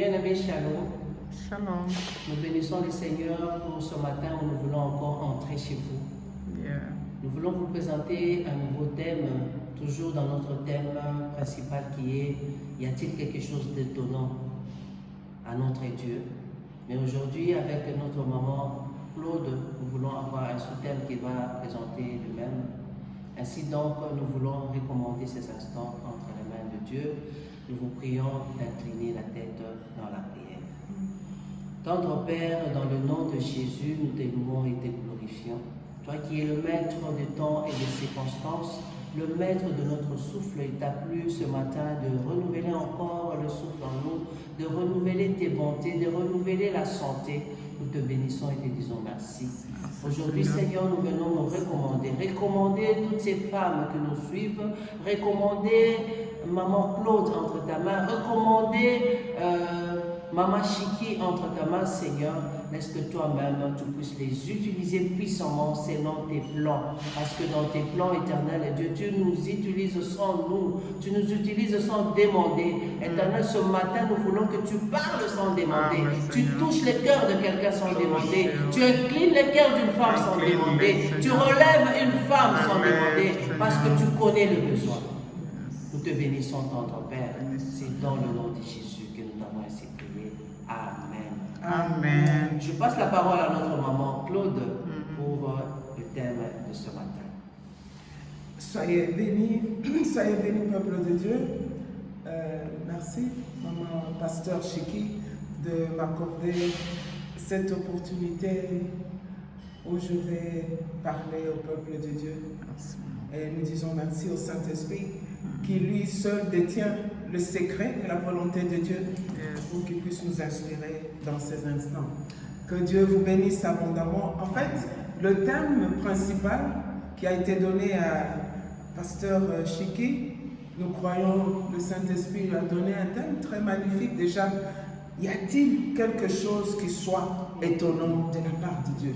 Bien-aimés, shalom. Shalom. Nous bénissons le Seigneur pour ce matin où nous voulons encore entrer chez vous. Yeah. Nous voulons vous présenter un nouveau thème, toujours dans notre thème principal qui est « Y a-t-il quelque chose d'étonnant à notre Dieu ?» Mais aujourd'hui, avec notre maman Claude, nous voulons avoir un sous-thème qui va présenter lui-même. Ainsi donc, nous voulons recommander ces instants entre les mains de Dieu. Nous vous prions d'incliner la tête dans la prière. Tendre Père, dans le nom de Jésus, nous te louons et te glorifions. Toi qui es le maître des temps et des circonstances, le maître de notre souffle, il t'a plu ce matin de renouveler encore le souffle en nous, de renouveler tes bontés, de renouveler la santé. Nous te bénissons et te disons merci. Aujourd'hui, Seigneur, nous venons nous recommander toutes ces femmes qui nous suivent, recommander Maman Claude entre ta main, recommander Maman Chiki entre ta main, Seigneur. Laisse que toi-même, tu puisses les utiliser puissamment selon tes plans. Parce que dans tes plans éternels, Dieu, tu nous utilises sans nous, tu nous utilises sans demander. Éternel, ce matin, nous voulons que tu parles sans demander. Tu touches le cœur de quelqu'un sans demander. Tu inclines le cœur d'une femme sans demander. Tu relèves une femme sans demander. Parce que tu connais le besoin. Nous te bénissons, tendre Père. C'est dans le nom de Jésus que nous t'avons ainsi prié. Amen. Amen. Je passe la parole à notre maman Claude pour le thème de ce matin. Soyez bénis, peuple de Dieu. Merci, maman pasteur Chiki, de m'accorder cette opportunité où je vais parler au peuple de Dieu. Et nous disons merci au Saint-Esprit qui lui seul détient le secret de la volonté de Dieu pour qu'il puisse nous inspirer dans ces instants. Que Dieu vous bénisse abondamment. En fait, le thème principal qui a été donné à pasteur Chiki, nous croyons le Saint-Esprit lui a donné un thème très magnifique. Déjà, y a-t-il quelque chose qui soit étonnant de la part de Dieu?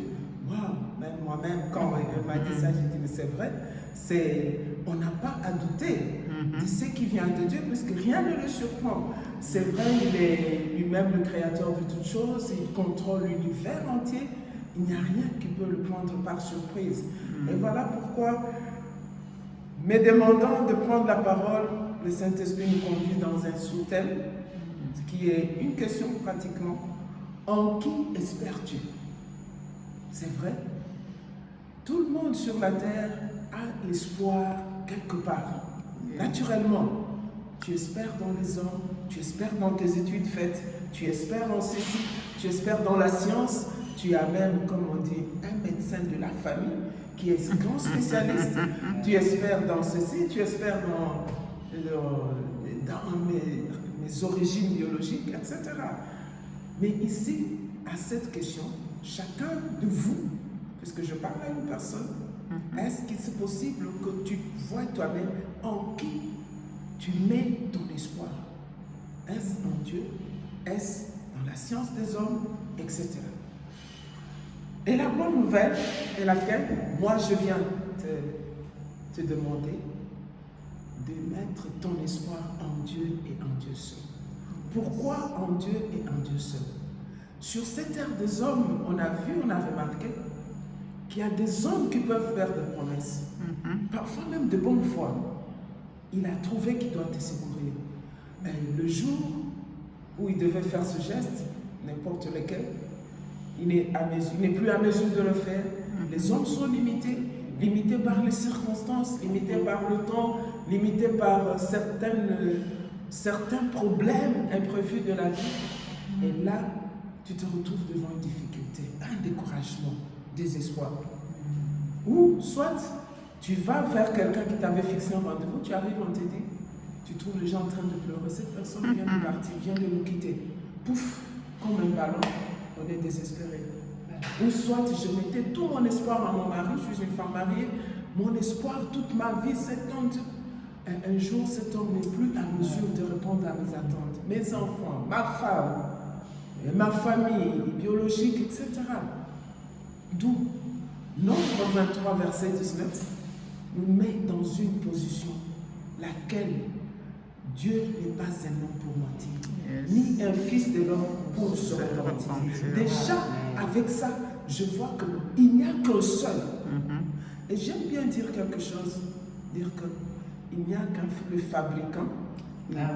Waouh! Même moi-même, quand elle m'a dit ça, j'ai dit, mais c'est vrai, on n'a pas à douter de ce qui vient de Dieu, parce que rien ne le surprend. C'est vrai, il est lui-même le créateur de toutes choses, il contrôle l'univers entier, il n'y a rien qui peut le prendre par surprise. Et voilà pourquoi, me demandant de prendre la parole, le Saint-Esprit nous conduit dans un sous-thème, qui est une question pratiquement, en qui espères-tu? C'est vrai, tout le monde sur la terre a l'espoir quelque part. Naturellement, tu espères dans les hommes, tu espères dans tes études faites, tu espères en ceci, tu espères dans la science, tu as même, comme on dit, un médecin de la famille qui est un grand spécialiste, tu espères dans ceci, tu espères dans mes origines biologiques, etc. Mais ici, à cette question, chacun de vous, puisque je parle à une personne, est-ce qu'il est possible que tu vois toi-même en qui tu mets ton espoir? Est-ce en Dieu? Est-ce dans la science des hommes? Etc. Et la bonne nouvelle est laquelle moi je viens te demander de mettre ton espoir en Dieu et en Dieu seul. Pourquoi en Dieu et en Dieu seul? Sur cette ère des hommes, on a remarqué qu'il y a des hommes qui peuvent faire des promesses, parfois même de bonne foi. Il a trouvé qu'il doit te secourir. Le jour où il devait faire ce geste, n'importe lequel, il n'est plus à mesure de le faire. Les hommes sont limités par les circonstances, limités par le temps, limités par certains problèmes imprévus de la vie. Et là, tu te retrouves devant une difficulté, un découragement, désespoir. Ou soit tu vas vers quelqu'un qui t'avait fixé un rendez-vous, tu arrives, on te dit, tu trouves les gens en train de pleurer, cette personne vient de partir, vient de nous quitter. Pouf, comme un ballon, on est désespéré. Ou soit je mettais tout mon espoir en mon mari, je suis une femme mariée, mon espoir toute ma vie, cet homme, un jour cet homme n'est plus à mesure de répondre à mes attentes. Mes enfants, ma femme, ma famille biologique, etc. D'où Nombre 23, verset 19, nous met dans une position laquelle Dieu n'est pas un homme pour mentir, Yes. ni un fils de l'homme pour se repentir. repentir. Déjà, avec ça, je vois qu'il n'y a qu'un seul. Mhm. Et j'aime bien dire quelque chose, dire qu'il n'y a qu'un le fabricant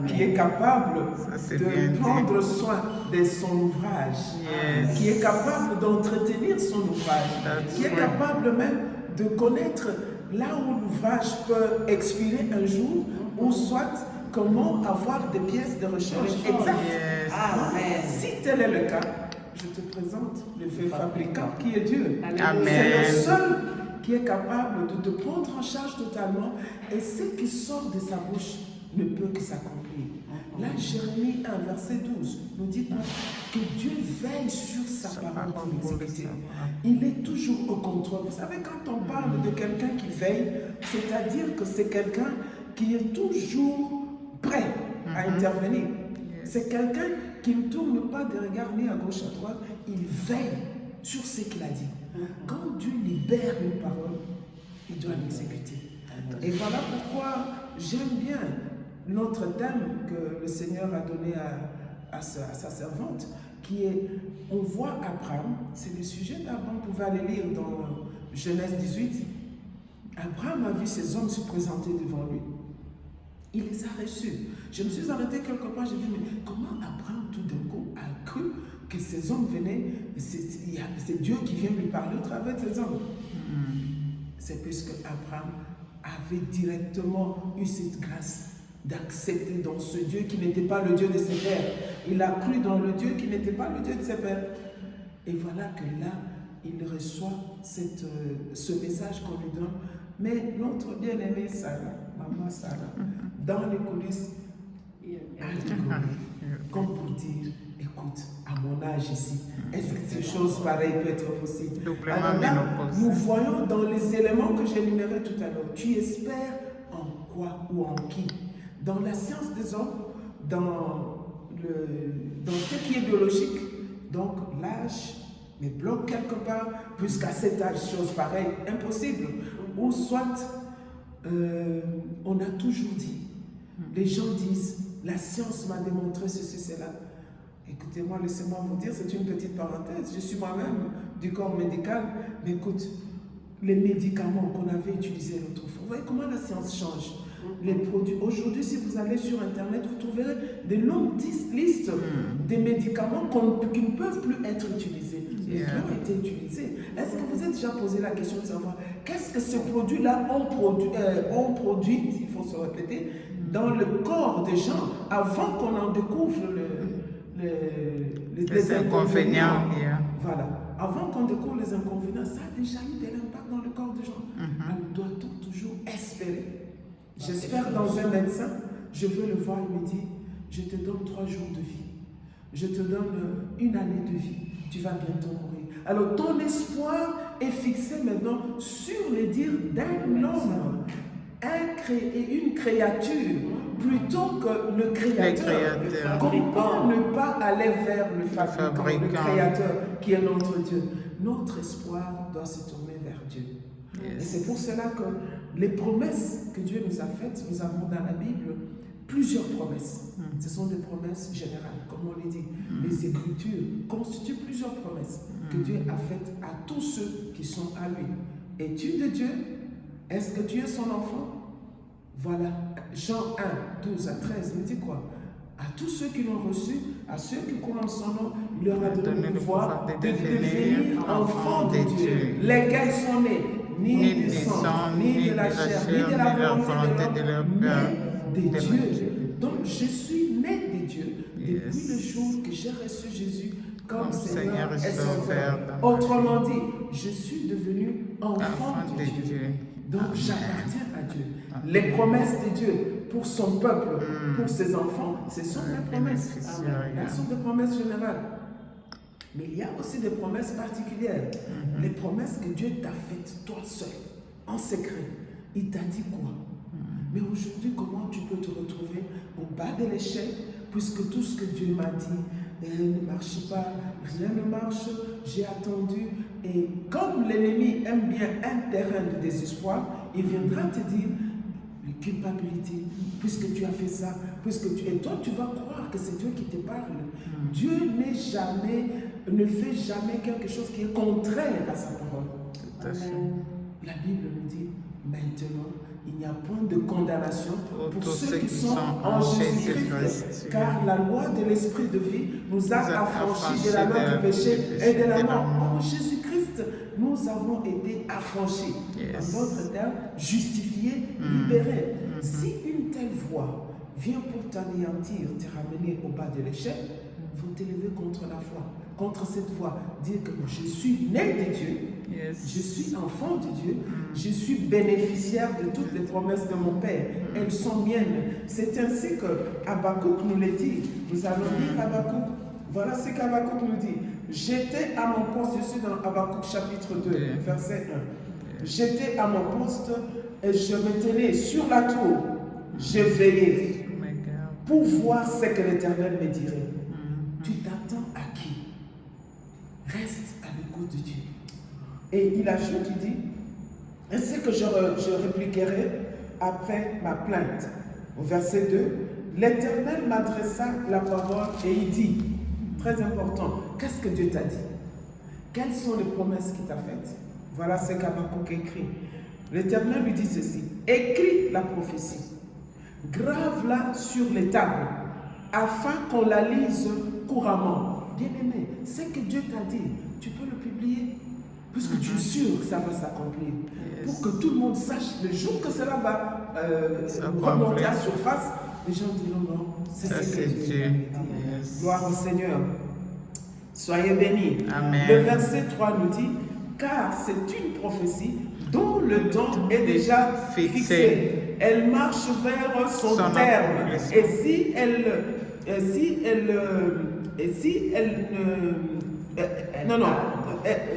qui est capable Ça, c'est bien de dit. prendre soin de son ouvrage, Yes. qui est capable d'entretenir son ouvrage, That's qui est right. capable même de connaître là où l'ouvrage peut expirer un jour, ou soit comment avoir des pièces de rechange exactes. Yes. Amen. Si tel est le cas, je te présente le vrai fabricant qui est Dieu. Amen. C'est le seul qui est capable de te prendre en charge totalement, et ce qui sort de sa bouche ne peut que s'accomplir. Là, Jérémie 1, verset 12 nous dit que Dieu veille sur sa parole pour l'exécuter. Il est toujours au contrôle. Vous savez, quand on parle de quelqu'un qui veille, c'est-à-dire que c'est quelqu'un qui est toujours prêt à intervenir. C'est quelqu'un qui ne tourne pas de regard ni à gauche à droite, il veille sur ce qu'il a dit. Quand Dieu libère une parole, il doit l'exécuter. Et voilà pourquoi j'aime bien notre thème que le Seigneur a donné à sa servante, qui est, on voit Abraham, c'est le sujet d'Abraham, vous pouvez aller lire dans Genèse 18. Abraham a vu ces hommes se présenter devant lui. Il les a reçus. Je me suis arrêté quelque part, j'ai dit, mais comment Abraham tout d'un coup a cru que ces hommes venaient, c'est Dieu qui vient lui parler au travers de ces hommes. C'est puisque Abraham avait directement eu cette grâce d'accepter dans ce Dieu qui n'était pas le Dieu de ses pères. Il a cru dans le Dieu qui n'était pas le Dieu de ses pères. Et voilà que là, il reçoit ce message qu'on lui donne. Mais notre bien-aimée Sarah, maman Sarah, dans les coulisses, a rigolé. Comme pour dire, écoute, à mon âge ici, est-ce que ces choses pareilles peuvent être possibles? Alors là, nous voyons dans les éléments que j'énumérais tout à l'heure, tu espères en quoi ou en qui? Dans la science des hommes, dans ce qui est biologique, donc l'âge me bloque quelque part, puisqu'à cet âge, chose pareille, impossible. Ou soit, on a toujours dit, les gens disent, la science m'a démontré ceci, cela. Écoutez-moi, laissez-moi vous dire, c'est une petite parenthèse, je suis moi-même du corps médical, mais écoute, les médicaments qu'on avait utilisés l'autre fois, vous voyez comment la science change. Les produits. Aujourd'hui, si vous allez sur Internet, vous trouverez des longues listes des médicaments qui ne peuvent plus être utilisés, mais qui ont été utilisés. Est-ce que vous êtes déjà posé la question de savoir qu'est-ce que ces produits-là ont produit, il faut se répéter, dans le corps des gens avant qu'on en découvre les inconvénients. Voilà. Avant qu'on découvre les inconvénients, ça a déjà eu de l'impact dans le corps des gens. Alors doit-on toujours espérer? J'espère dans un médecin, je veux le voir, il me dit, je te donne 3 jours de vie, je te donne 1 année de vie, tu vas bientôt mourir. Alors ton espoir est fixé maintenant sur les dires d'un homme, et une créature, plutôt que le créateur. Comment ne pas aller vers le fabricant, le créateur, qui est notre Dieu? Notre espoir doit se tourner vers Dieu. Et c'est pour cela que les promesses que Dieu nous a faites, nous avons dans la Bible plusieurs promesses. Ce sont des promesses générales, comme on l'a dit. Les Écritures constituent plusieurs promesses que Dieu a faites à tous ceux qui sont à lui. Es-tu de Dieu? Est-ce que tu es son enfant? Voilà, Jean 1, 12 à 13 me dit quoi? À tous ceux qui l'ont reçu, à ceux qui croient en son nom, il leur a donné le pouvoir de devenir enfants de Dieu. Lesquels sont nés ni du sang, ni de la chair, ni de la volonté de l'homme, mais de Dieu. Donc je suis né de Dieu depuis le jour que j'ai reçu Jésus comme Seigneur et Sauveur. Autrement dit, je suis devenu enfant de Dieu. Donc j'appartiens à Dieu. Les promesses de Dieu pour son peuple, pour ses enfants, ce sont des promesses. Elles sont des promesses générales. Mais il y a aussi des promesses particulières. Les promesses que Dieu t'a faites, toi seul, en secret. Il t'a dit quoi? Mais aujourd'hui, comment tu peux te retrouver au bas de l'échelle, puisque tout ce que Dieu m'a dit ne marche pas, rien ne marche, j'ai attendu. Et comme l'ennemi aime bien un terrain de désespoir, il viendra te dire, culpabilité, puisque tu as fait ça, et toi, tu vas croire que c'est Dieu qui te parle. Dieu ne fait jamais quelque chose qui est contraire à sa parole. Tout à fait. La Bible nous dit, maintenant, il n'y a point de condamnation pour tous ceux qui sont en Jésus-Christ, car la loi de l'esprit de vie nous a affranchis de la loi du péché et de la mort. En Jésus-Christ, nous avons été affranchis. En d'autres termes, justifiés, libérés. Si une telle voix vient pour t'anéantir, te ramener au bas de l'échelle, vous t'élever contre la foi, contre cette voix, dire que je suis né de Dieu, je suis enfant de Dieu, je suis bénéficiaire de toutes les promesses de mon Père, elles sont miennes. C'est ainsi que Habakkuk nous le dit. Nous allons lire Habakkuk. Voilà ce qu'Habakkuk nous dit. J'étais à mon poste, je suis dans Habakkuk chapitre 2, verset 1. J'étais à mon poste et je me tenais sur la tour, je veillais pour voir ce que l'Éternel me dirait. Tu t'attends à qui? Reste à l'écoute de Dieu. Et il ajoute, il dit, ainsi que je répliquerai après ma plainte. Au verset 2, l'Éternel m'adressa la parole et il dit, très important, qu'est-ce que Dieu t'a dit? Quelles sont les promesses qu'il t'a faites? Voilà ce qu'Habakkuk écrit. L'Éternel lui dit ceci, écris la prophétie, grave-la sur les tables, afin qu'on la lise couramment. Bien-aimé, ce que Dieu t'a dit, tu peux le publier, puisque tu es sûr que ça va s'accomplir. Pour que tout le monde sache, le jour que cela va remonter à surface, les gens diront non, c'est ce que Dieu a dit. Gloire au Seigneur. Soyez bénis. Amen. Le verset 3 nous dit, car c'est une prophétie dont le temps est déjà fixé. Elle marche vers son terme.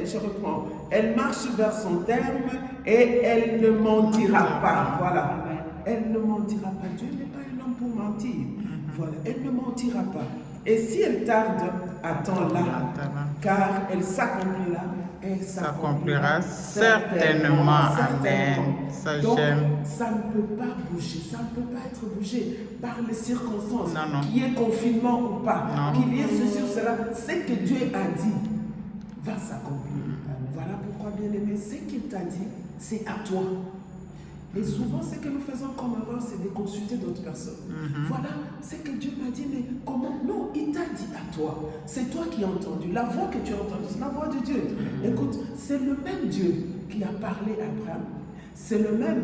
Je reprends. Elle marche vers son terme et elle ne mentira pas. Voilà. Elle ne mentira pas. Dieu n'est pas un homme pour mentir. Voilà. Elle ne mentira pas. Et si elle tarde, attends-la, car elle s'accomplira. Elle s'accomplira certainement. Amen. Donc, ça ne peut pas bouger, ça ne peut pas être bougé par les circonstances, qu'il y ait confinement ou pas, qu'il y ait ceci ou cela. Ce que Dieu a dit va s'accomplir. Voilà pourquoi, bien-aimé, ce qu'il t'a dit, c'est à toi. Et souvent, ce que nous faisons comme erreur, c'est de consulter d'autres personnes. Voilà ce que Dieu m'a dit, mais comment? Non, il t'a dit à toi. C'est toi qui as entendu. La voix que tu as entendue, c'est la voix de Dieu. Écoute, c'est le même Dieu qui a parlé à Abraham. C'est le même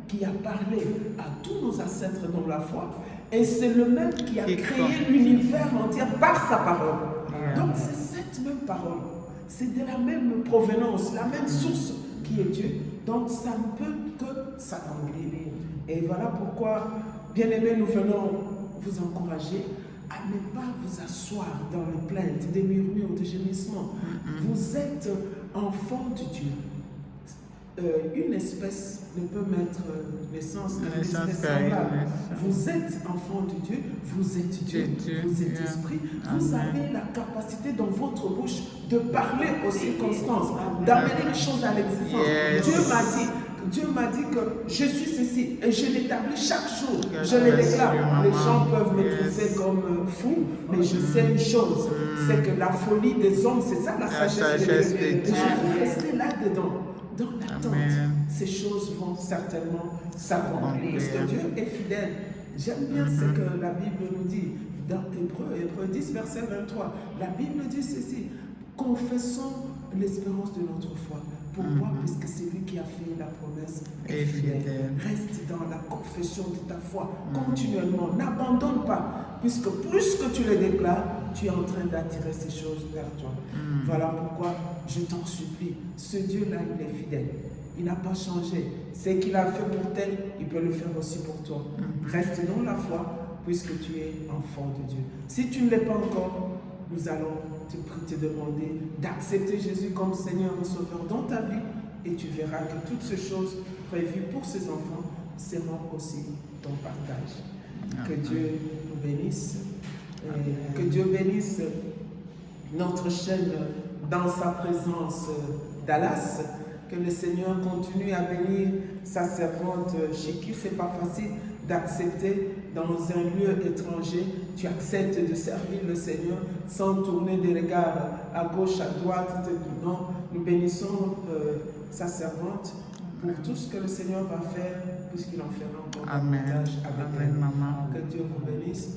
qui a parlé à tous nos ancêtres dans la foi. Et c'est le même qui a créé l'univers entier par sa parole. Donc, c'est cette même parole. C'est de la même provenance, la même source qui est Dieu. Donc, ça ne peut que s'accomplir. Et voilà pourquoi, bien-aimés, nous venons vous encourager à ne pas vous asseoir dans les plaintes, des murmures, des gémissements. Vous êtes enfants de Dieu. Une espèce ne peut mettre naissance qu'à une espèce semblable. Vous êtes enfants de Dieu, vous êtes Dieu, vous êtes esprit. Vous avez la capacité dans votre bouche de parler aux circonstances, d'amener les choses à l'existence. Dieu m'a dit que je suis ceci et je l'établis chaque jour. Je le déclare. Les gens peuvent me trouver comme fou, mais je sais une chose, c'est que la folie des hommes, c'est ça la sagesse de Dieu. Et je vais rester là-dedans. Dans l'attente, ces choses vont certainement s'accomplir. Parce que Dieu est fidèle. J'aime bien ce que la Bible nous dit dans Hébreux 10, verset 23. La Bible dit ceci, confessons l'espérance de notre foi. Pourquoi? Puisque c'est lui qui a fait la promesse est fidèle. Reste dans la confession de ta foi continuellement. N'abandonne pas. Puisque plus que tu le déclares, tu es en train d'attirer ces choses vers toi. Voilà pourquoi je t'en supplie. Ce Dieu-là, il est fidèle. Il n'a pas changé. Ce qu'il a fait pour tel, il peut le faire aussi pour toi. Reste dans la foi, puisque tu es enfant de Dieu. Si tu ne l'es pas encore, nous allons te demander d'accepter Jésus comme Seigneur et Sauveur dans ta vie, et tu verras que toutes ces choses prévues pour ces enfants seront aussi ton partage. Que Dieu nous bénisse, et que Dieu bénisse notre chaîne dans sa présence Dallas, que le Seigneur continue à bénir sa servante Chiki. C'est pas facile d'accepter dans un lieu étranger, tu acceptes de servir le Seigneur sans tourner des regards à gauche, à droite. Non, nous bénissons sa servante pour tout ce que le Seigneur va faire, puisqu'il en fera encore davantage avec elle. Maman. Que Dieu vous bénisse.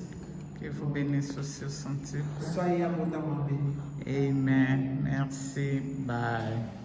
Que vous bénisse aussi au sentier. Soyez abondamment bénis. Amen. Merci. Bye.